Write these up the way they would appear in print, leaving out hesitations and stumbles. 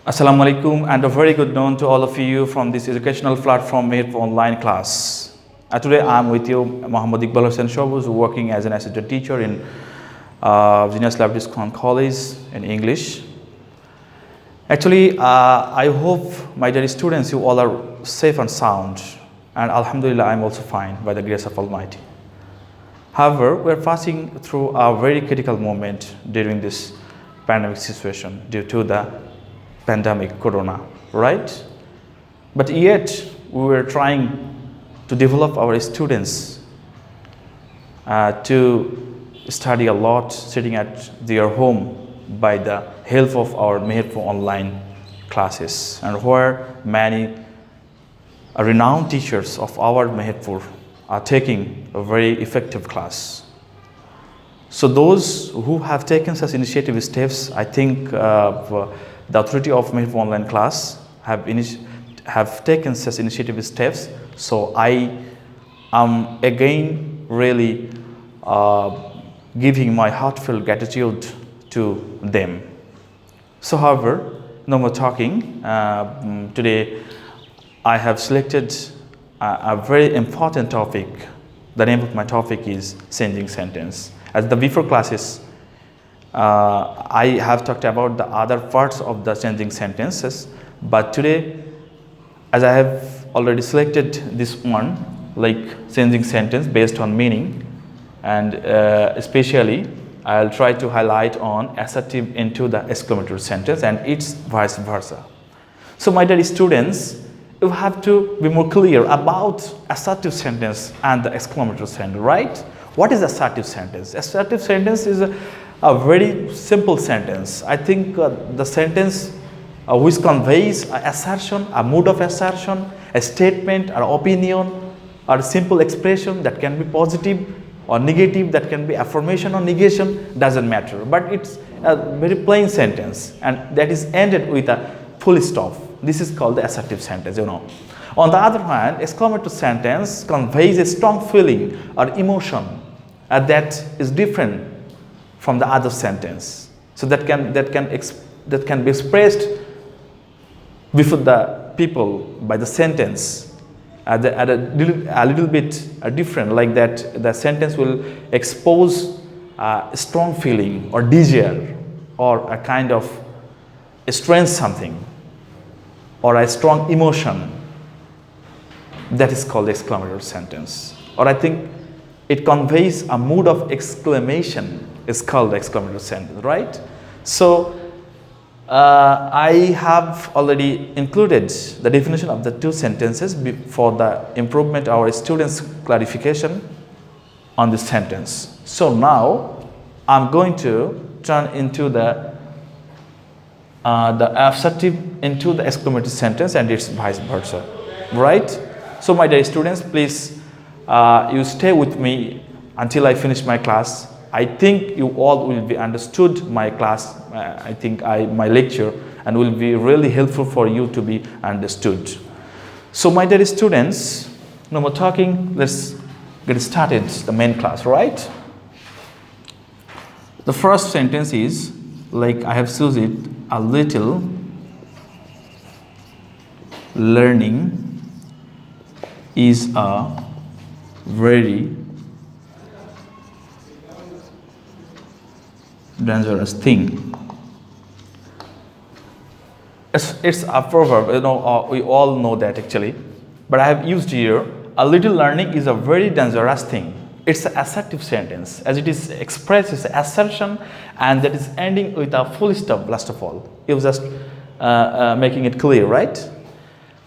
Assalamu alaikum and a very good noon to all of you from this educational platform made for online class. Today I am with you, Muhammad Iqbal Hussain Shob, who is working as an assistant teacher in Genius Lab Discount College in English. Actually, I hope my dear students, you all are safe and sound, and Alhamdulillah, I am also fine by the grace of Almighty. However, we are passing through a very critical moment during this pandemic situation due to the pandemic corona, right? But yet we were trying to develop our students to study a lot sitting at their home by the help of our Meherpur online classes, and where many renowned teachers of our Meherpur are taking a very effective class. So those who have taken such initiative steps, I think the authority of Meherpur online class have taken such initiative steps. So I am again really giving my heartfelt gratitude to them. So however, no more talking. Today I have selected a very important topic. The name of my topic is changing sentence. As the before classes, I have talked about the other parts of the changing sentences, but today, as I have already selected this one, like changing sentence based on meaning, and especially I'll try to highlight on assertive into the exclamatory sentence and its vice versa. So my dear students, you have to be more clear about assertive sentence and the exclamatory sentence, right? What is assertive sentence? Assertive sentence is a very simple sentence. I think the sentence which conveys an assertion, a mood of assertion, a statement, or opinion, or a simple expression that can be positive or negative, that can be affirmation or negation, doesn't matter. But it's a very plain sentence, and that is ended with a full stop. This is called the assertive sentence, On the other hand, exclamatory sentence conveys a strong feeling or emotion that is different from the other sentence. So that can be expressed before the people by the sentence at a little bit different, like that the sentence will expose a strong feeling or desire or a kind of strange something or a strong emotion. That is called the exclamatory sentence. Or I think it conveys a mood of exclamation. Is called the exclamatory sentence, right? So I have already included the definition of the two sentences for the improvement of our students' clarification on this sentence. So now I'm going to turn into the assertive into the exclamatory sentence and its vice versa, right? So my dear students, please you stay with me until I finish my class. I think you all will be understood my class, my lecture, and will be really helpful for you to be understood. So my dear students, no more talking, let's get started the main class, right? The first sentence is, like I have chosen it, a little learning is a very dangerous thing. It's a proverb, we all know that actually, but I have used here, a little learning is a very dangerous thing. It's an assertive sentence, as it is expressed as assertion, and that is ending with a full stop last of all. It was just making it clear, right?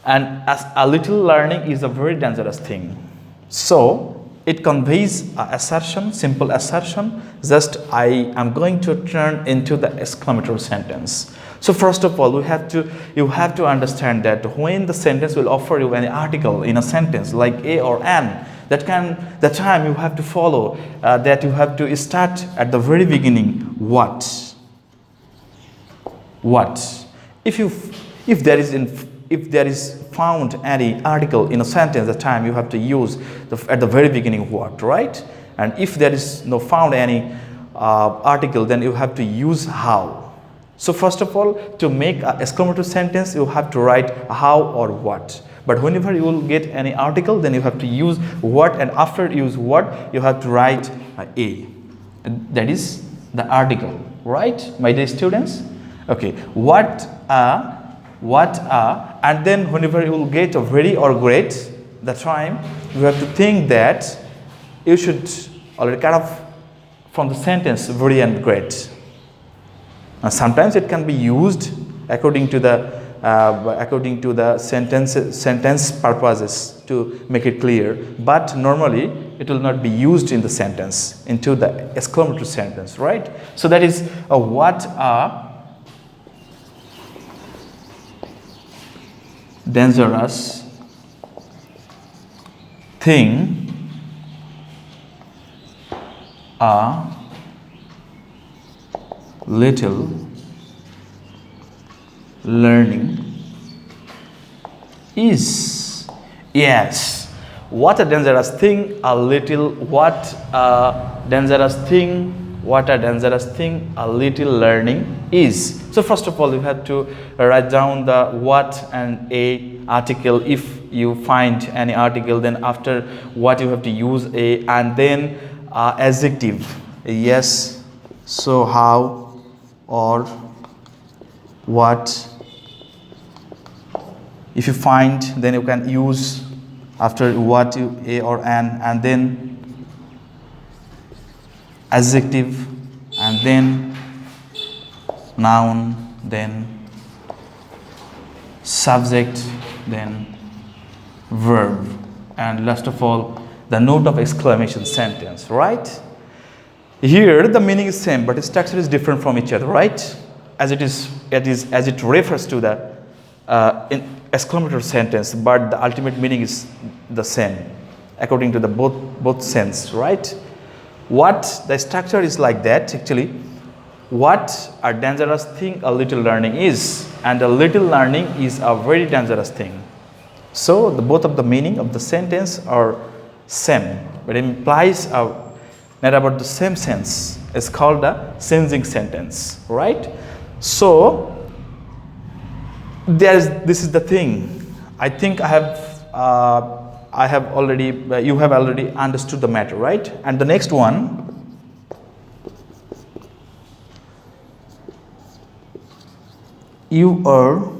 And as a little learning is a very dangerous thing. So it conveys an assertion, simple assertion. Just I am going to turn into the exclamatory sentence. So first of all, you have to understand that when the sentence will offer you an article in a sentence like a or an, the time you have to follow that you have to start at the very beginning. What? If there is found any article in a sentence, the time you have to use at the very beginning what, right? And if there is no found any article, then you have to use how. So first of all, to make an exclamatory sentence, you have to write how or what. But whenever you will get any article, then you have to use what, and after use what, you have to write a. And that is the article, right, my dear students? Okay, what, and then whenever you will get a very or great, the time you have to think that you should already kind of from the sentence very and great. Sometimes it can be used according to the sentence purposes to make it clear, but normally it will not be used in the sentence into the exclamatory sentence, right? So that is what a dangerous thing a little learning is. Yes, what a dangerous thing a little, what a dangerous thing a little learning is. So first of all, you have to write down the what and a article. If you find any article, then after what you have to use a, and then adjective. Yes, so how or what. If you find, then you can use after what you a or an, and then adjective, and then noun, then subject, then verb, and last of all the note of exclamation sentence, right? Here the meaning is same, but the structure is different from each other, right? As it refers to the in exclamatory sentence, but the ultimate meaning is the same according to the both sense, right? What the structure is like that actually. What a dangerous thing a little learning is, and a little learning is a very dangerous thing. So the both of the meaning of the sentence are same, but it implies not about the same sense. It's called a changing sentence, right? So this is the thing. I think you have already understood the matter, right? And the next one, you are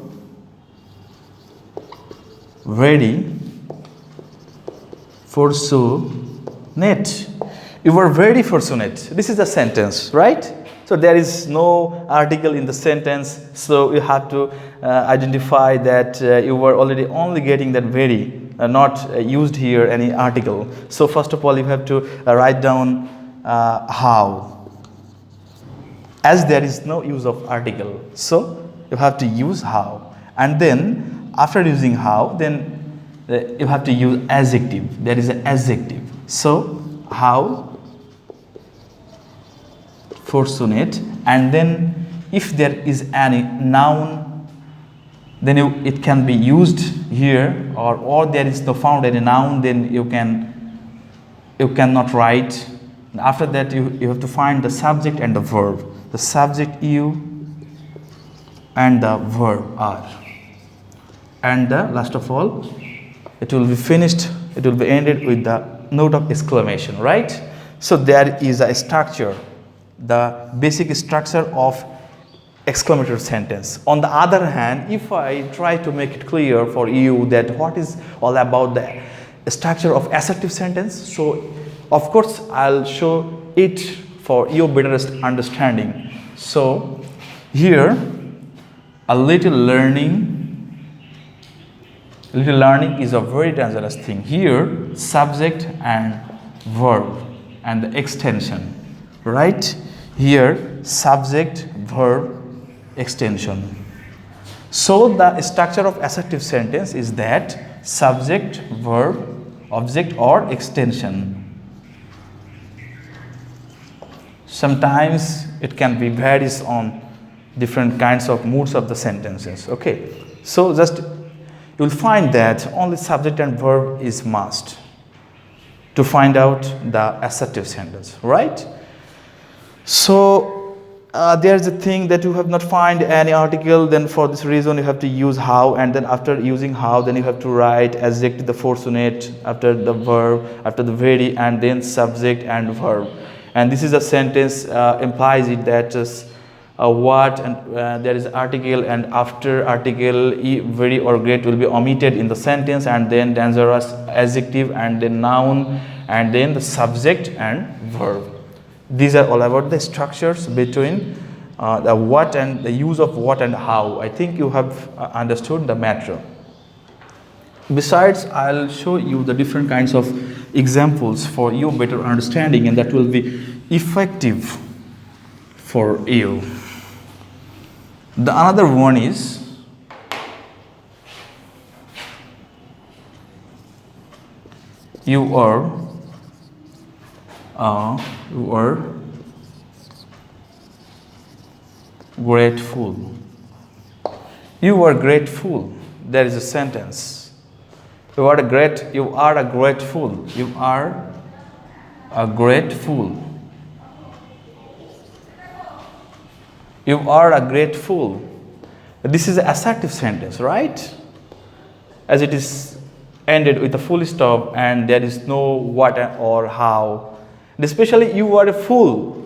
ready for net. You were ready for sonnet. This is the sentence, right? So there is no article in the sentence, so you have to identify that you were already only getting that very, not used here any article. So first of all, you have to write down how, as there is no use of article, so you have to use how, and then after using how, then you have to use adjective. There is an adjective. So how fortunate, and then if there is any noun, then it can be used here, or there is no found any noun, then you cannot write. After that you have to find the subject and the verb. The subject you and the verb are, and last of all it will be finished, it will be ended with the note of exclamation, right? So there is a structure, the basic structure of exclamatory sentence. On the other hand, if I try to make it clear for you that what is all about the structure of assertive sentence, so of course I'll show it for your better understanding. So here a little learning is a very dangerous thing. Here subject and verb and the extension, right? Here subject, verb, extension. So the structure of assertive sentence is that subject, verb, object or extension. Sometimes it can be varies on different kinds of moods of the sentences. Okay, so just you will find that only subject and verb is must to find out the assertive sentence, right? So there's a thing that you have not find any article, then for this reason you have to use how, and then after using how, then you have to write adjective, the first unit, after the verb, after the very, and then subject and verb. And this is a sentence implies it that just what, and there is article, and after article very or great will be omitted in the sentence, and then dangerous adjective, and then noun, and then the subject and verb. These are all about the structures between the what and the use of what and how. I think you have understood the matter. Besides, I'll show you the different kinds of examples for your better understanding, and that will be effective for you. The another one is you are grateful. You are grateful. There is a sentence. You are grateful. You are a grateful. You are a grateful. This is an assertive sentence, right? As it is ended with a full stop and there is no what or how. And especially you are a fool.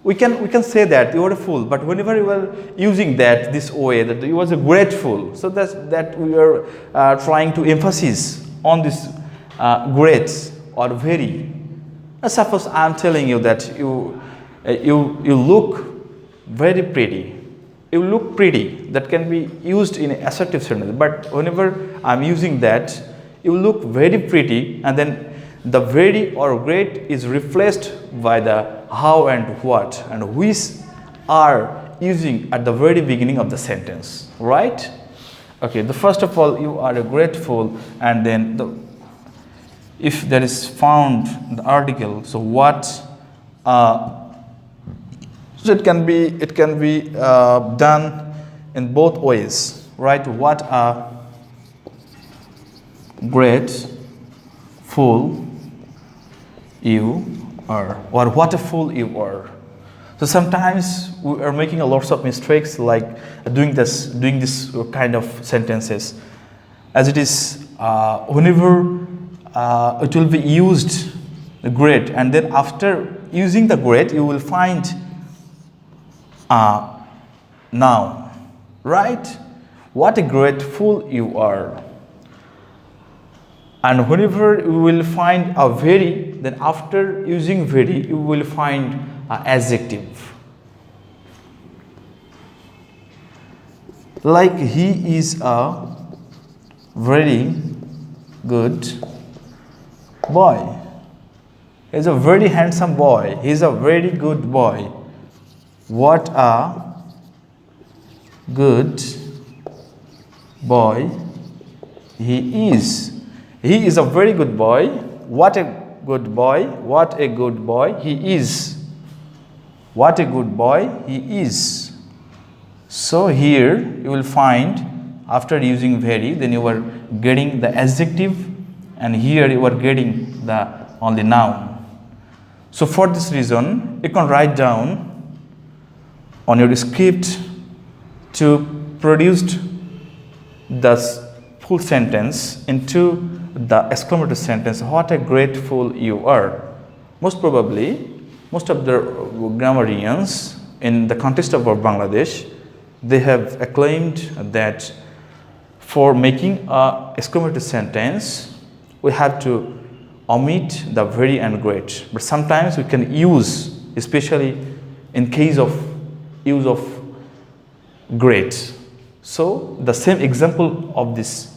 We can say that you are a fool, but whenever you are using that this way, that you was a grateful, so that we are trying to emphasize on this great or very. Suppose I am telling you that you look very pretty. You look pretty. That can be used in assertive sentence. But whenever I am using that, you look very pretty, and then the very or great is replaced by the how and what, and which are using at the very beginning of the sentence, right? Okay, the first of all, you are grateful, and then if there is found the article, so what, so it can be done in both ways, right? What a grateful you are, or what a fool you are. So sometimes we are making a lots of mistakes, like doing this kind of sentences, as it is whenever it will be used great, and then after using the great you will find noun, right? What a great fool you are. And whenever you will find a very, then after using very you will find an adjective. Like he is a very good boy. He is a very handsome boy. He is a very good boy. What a good boy he is. He is a very good boy. What a good boy. What a good boy he is. What a good boy he is. So here you will find after using very, then you are getting the adjective, and here you are getting the only noun. So for this reason, you can write down on your script to produce the full sentence into the exclamatory sentence. What a great fool you are. Most probably, most of the grammarians in the context of our Bangladesh, they have acclaimed that for making a exclamatory sentence, we have to omit the very and great. But sometimes we can use, especially in case of use of great. So the same example of this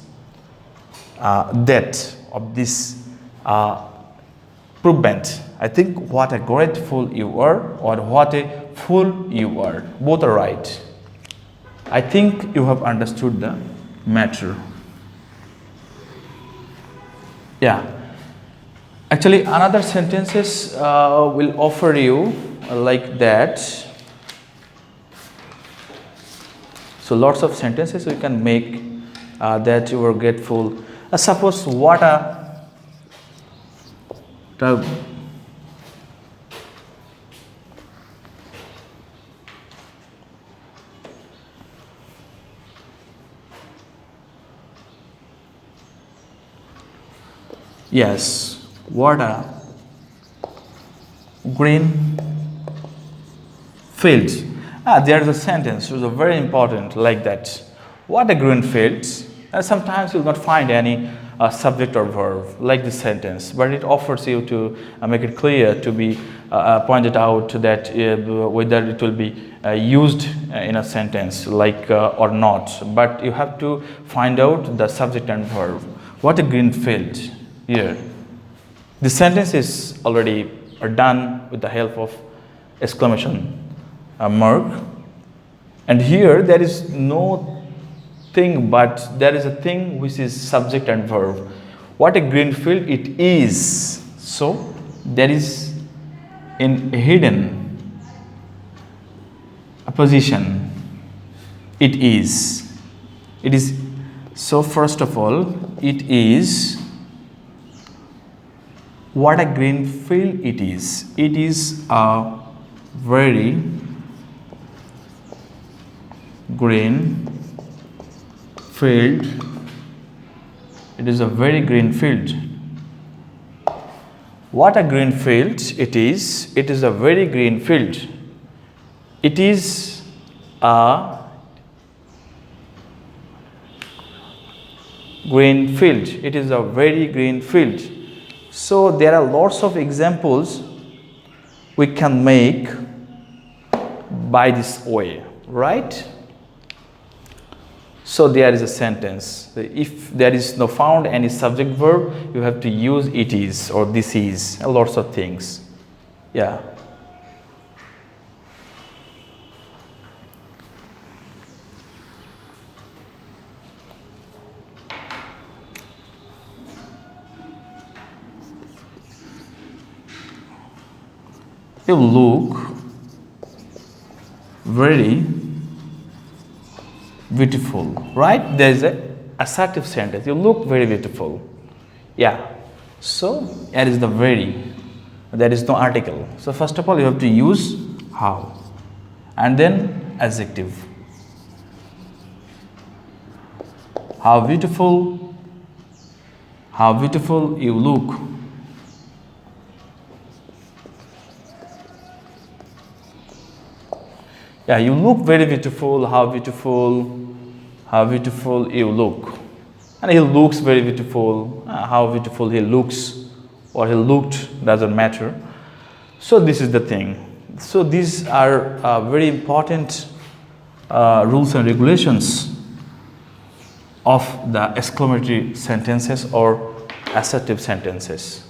provement, I think what a great fool you are or what a fool you are, both are right. I think you have understood the matter. Yeah. Actually, another sentences will offer you like that. So lots of sentences we can make that you are grateful. Suppose what a Yes, what a green field. There's a sentence which is very important like that. What a green field. Sometimes you'll not find any subject or verb like this sentence, but it offers you to make it clear, to be pointed out that whether it will be used in a sentence like or not. But you have to find out the subject and verb. What a green field here. The sentence is already done with the help of exclamation mark, and here there is no thing, but there is a thing which is subject and verb. What a green field it is. So there is in hidden a position. It is. It is. So first of all, it is. What a green field it is. It is a very green field. It is a very green field. What a green field it is. It is a very green field. It is a green field. It is a very green field. So there are lots of examples we can make by this way, right? So there is a sentence. If there is no found any subject verb, you have to use it is or this is, lots of things. Yeah. You look very beautiful, right? There is a assertive sentence. You look very beautiful. Yeah. So here is the very. There is no article. So first of all, you have to use how, and then adjective. How beautiful. How beautiful you look. Yeah, you look very beautiful. How beautiful you look. And he looks very beautiful. How beautiful he looks or he looked doesn't matter. So this is the thing. So these are very important rules and regulations of the exclamatory sentences or assertive sentences.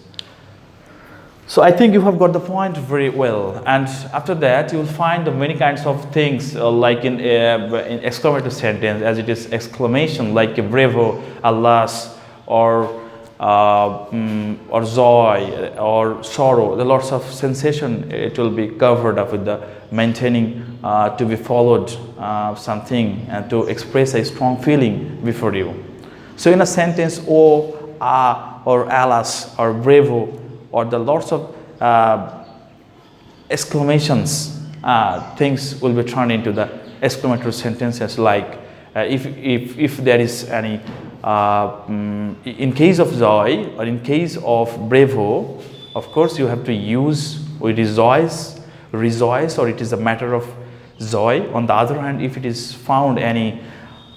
So I think you have got the point very well, and after that you will find many kinds of things like in exclamatory sentence, as it is exclamation like a bravo, alas, or joy or sorrow. The lots of sensation it will be covered up with the maintaining to be followed something and to express a strong feeling before you. So in a sentence, oh, ah, or alas, or bravo, or the lots of exclamations, things will be turned into the exclamatory sentences. Like if there is any, in case of joy or in case of bravo, of course you have to use we rejoice, or it is a matter of joy. On the other hand, if it is found any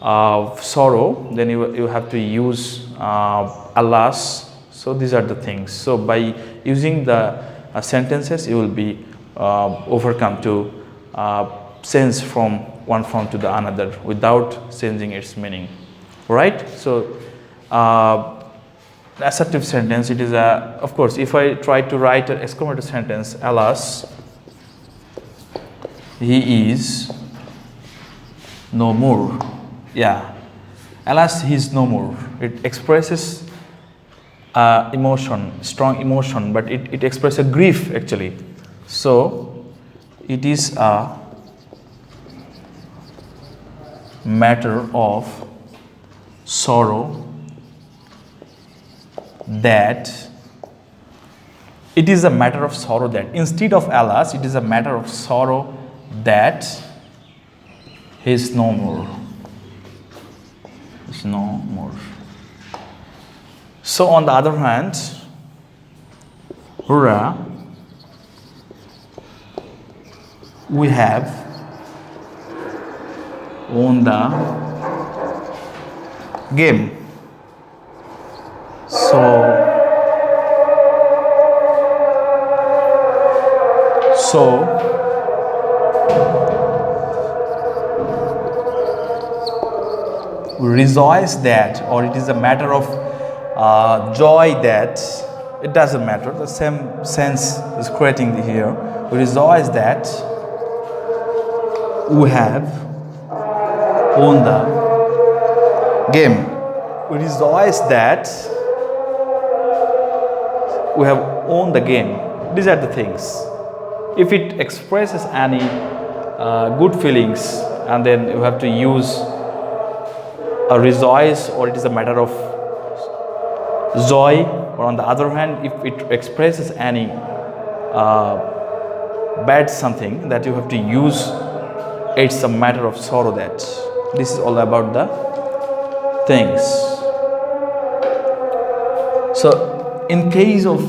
sorrow, then you have to use alas. So these are the things. So by using the sentences, you will be overcome to change from one form to the another without changing its meaning, right? So assertive sentence, it is a, of course, if I try to write an exclamatory sentence, alas, he is no more. Yeah, alas, he is no more. It expresses emotion, strong emotion, but it expresses grief actually. So it is a matter of sorrow that instead of alas, it is a matter of sorrow that he is no more. Is no more. So on the other hand, Hurrah, we have won the game. So we rejoice that, or it is a matter of joy that, it doesn't matter, the same sense is creating here. We rejoice that we have won the game. We rejoice that we have won the game. These are the things. If it expresses any good feelings, and then you have to use a rejoice, or it is a matter of joy. Or on the other hand, if it expresses any bad something, that you have to use, it's a matter of sorrow. That this is all about the things. So in case of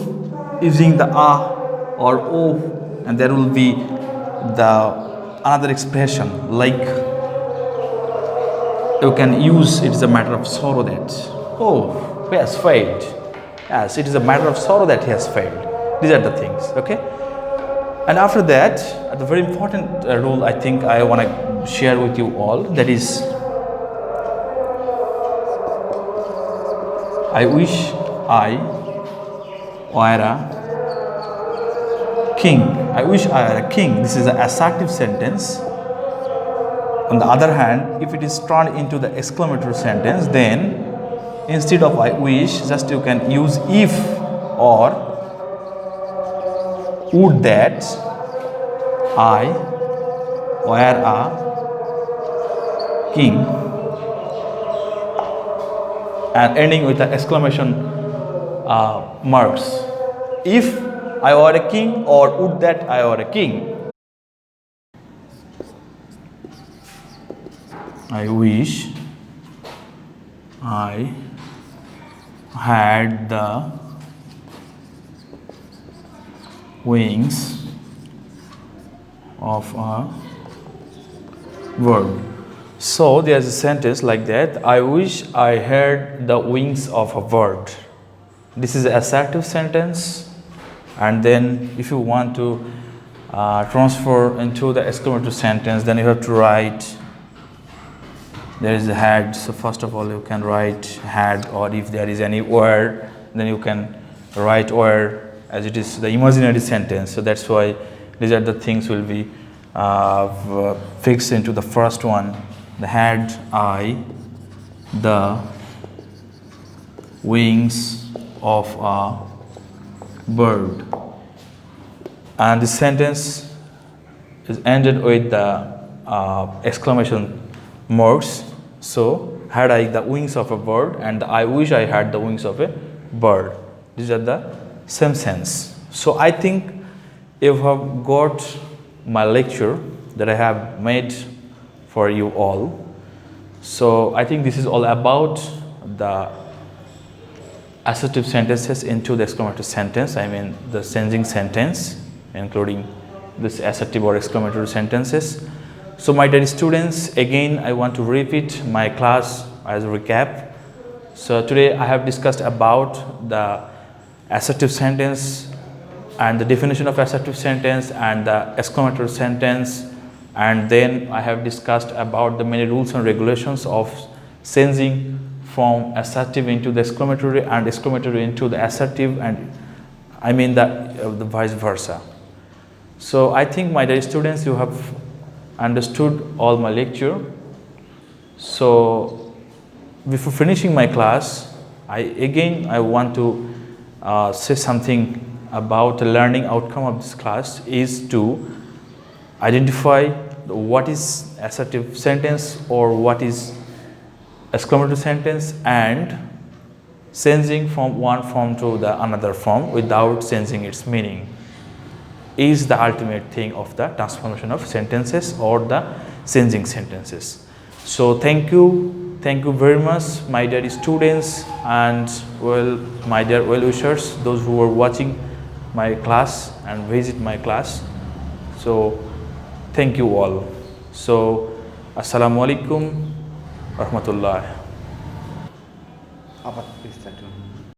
using the or o, and there will be the another expression like you can use, it is a matter of sorrow that, oh, he has failed. Yes, it is a matter of sorrow that he has failed. These are the things. Okay. And after that, the very important rule I think I want to share with you all, that is, I wish I were a king. I wish I were a king. This is an assertive sentence. On the other hand, if it is turned into the exclamatory sentence, then instead of I wish, just you can use if or would that I were a king, and ending with the exclamation marks. If I were a king, or would that I were a king. I wish I had the wings of a bird. So there's a sentence like that. I wish I had the wings of a bird. This is an assertive sentence. And then if you want to transfer into the exclamatory sentence, then you have to write, there is a had. So first of all you can write had, or if there is any word, then you can write word, as it is the imaginary sentence. So that's why these are the things will be fixed into the first one. The had I the wings of a bird, and the sentence is ended with the exclamation marks. So had I the wings of a bird, and I wish I had the wings of a bird. These are the same sense. So I think you have got my lecture that I have made for you all. So I think this is all about the assertive sentences into the exclamatory sentence. I mean the changing sentence, including this assertive or exclamatory sentences. So my dear students, again I want to repeat my class as a recap. So today I have discussed about the assertive sentence and the definition of assertive sentence and the exclamatory sentence, and then I have discussed about the many rules and regulations of changing from assertive into the exclamatory and exclamatory into the assertive, and I mean the vice versa. So I think my dear students, you have understood all my lecture. So before finishing my class, I want to say something about the learning outcome of this class is to identify what is assertive sentence or what is exclamatory sentence, and changing from one form to the another form without changing its meaning is the ultimate thing of the transformation of sentences or the changing sentences. So thank you very much my dear students, and well, my dear well wishers, those who are watching my class and visit my class. So thank you all. So Assalamu alaikum rahmatullah. Please start.